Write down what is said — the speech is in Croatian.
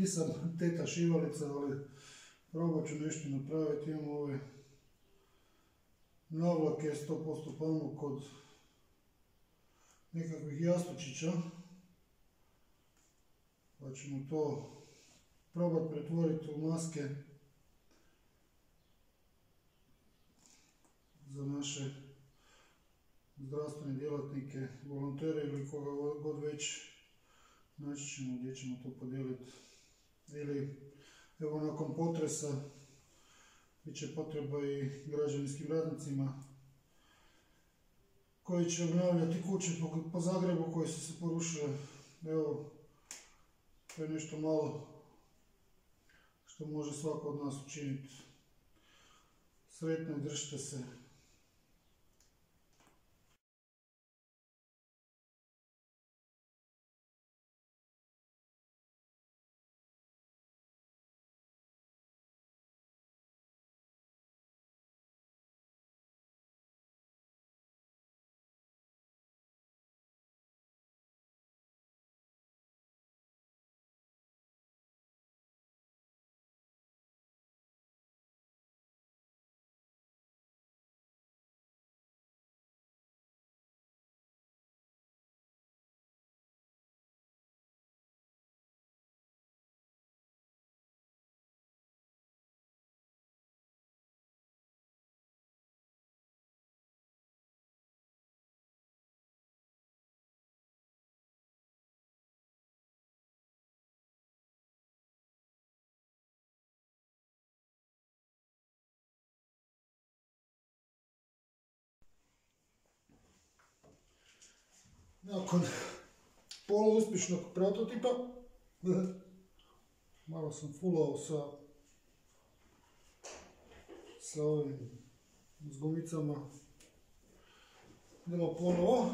nisam teta šivalica, ali probat ću nešto napraviti. Imamo ove navlake 100% pamuk kod nekakvih jastučića, pa ćemo to probati pretvoriti u maske za naše zdravstvene djelatnike, volontere ili koga god već. Naći ćemo gdje ćemo to podijeliti. Ili evo nakon potresa bit će potreba i građevinskim radnicima koji će obnavljati kuće po Zagrebu koji su se porušile. Evo, to je nešto malo što može svako od nas učiniti. Sretno i držite se. Nakon poluuspješnog prototipa, malo sam fulao sa ovim gumicama. Idemo ponovo.